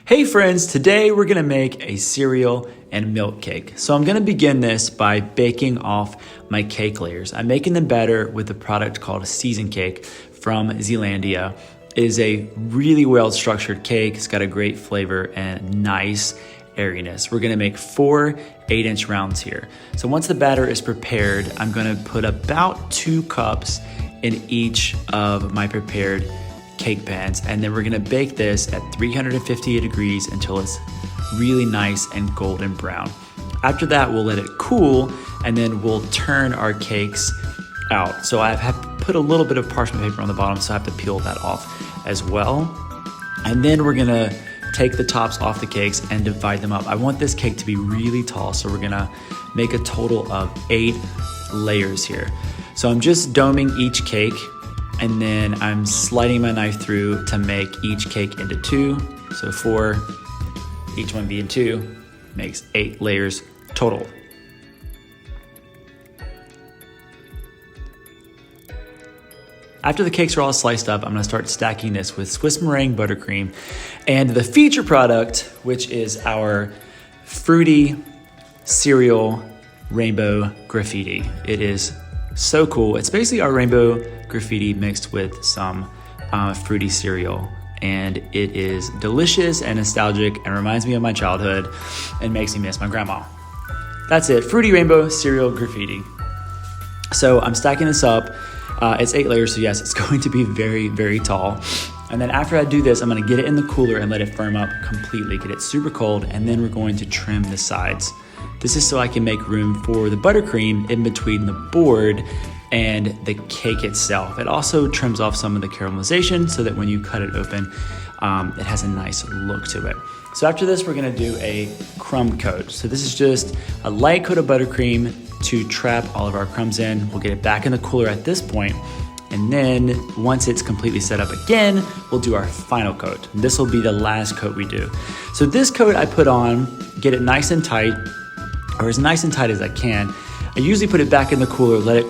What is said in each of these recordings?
Hey friends, today we're gonna make a cereal and milk cake. So I'm gonna begin this by baking off my cake layers. I'm making them better with a product called Season Cake from Zealandia. It is a really well structured cake. It's got a great flavor and nice airiness. We're gonna make 4 8-inch rounds here. So once the batter is prepared, I'm gonna put about 2 cups in each of my prepared cake pans, and then we're gonna bake this at 350 degrees until it's really nice and golden brown. After that, we'll let it cool, and then we'll turn our cakes out. So I have put a little bit of parchment paper on the bottom, so I have to peel that off as well. And then we're gonna take the tops off the cakes and divide them up. I want this cake to be really tall, so we're gonna make a total of 8 layers here. So I'm just doming each cake, and then I'm sliding my knife through to make each cake into 2. So 4, each one being 2, makes 8 layers total. After the cakes are all sliced up, I'm gonna start stacking this with Swiss meringue buttercream and the feature product, which is our fruity cereal Rainbow Graffiti. It is so cool. It's basically our Rainbow Graffiti mixed with some fruity cereal, and it is delicious and nostalgic and reminds me of my childhood and makes me miss my grandma. That's it, Fruity Rainbow Cereal Graffiti. So I'm stacking this up. It's 8 layers, so yes, it's going to be very, very tall. And then after I do this, I'm gonna get it in the cooler and let it firm up completely, get it super cold, and then we're going to trim the sides. This is so I can make room for the buttercream in between the board and the cake itself. It also trims off some of the caramelization so that when you cut it open, it has a nice look to it. So after this, we're gonna do a crumb coat. So this is just a light coat of buttercream to trap all of our crumbs in. We'll get it back in the cooler at this point, and then once it's completely set up again, we'll do our final coat. This will be the last coat we do. So this coat I put on, get it nice and tight, or as nice and tight as I can. I usually put it back in the cooler, let it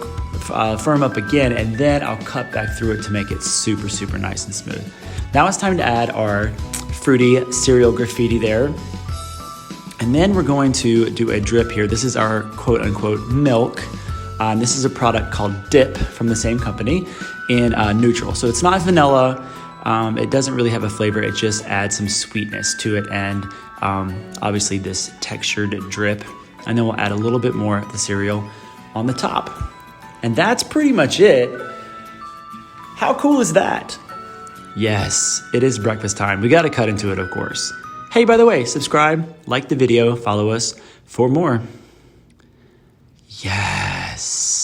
firm up again, and then I'll cut back through it to make it super, super nice and smooth. Now it's time to add our fruity cereal graffiti there. And then we're going to do a drip here. This is our quote unquote milk. This is a product called Dip from the same company in neutral. So it's not vanilla. It doesn't really have a flavor. It just adds some sweetness to it, and obviously this textured drip. And then we'll add a little bit more of the cereal on the top. And that's pretty much it. How cool is that? Yes, it is breakfast time. We gotta cut into it, of course. Hey, by the way, subscribe, like the video, follow us for more. Yes.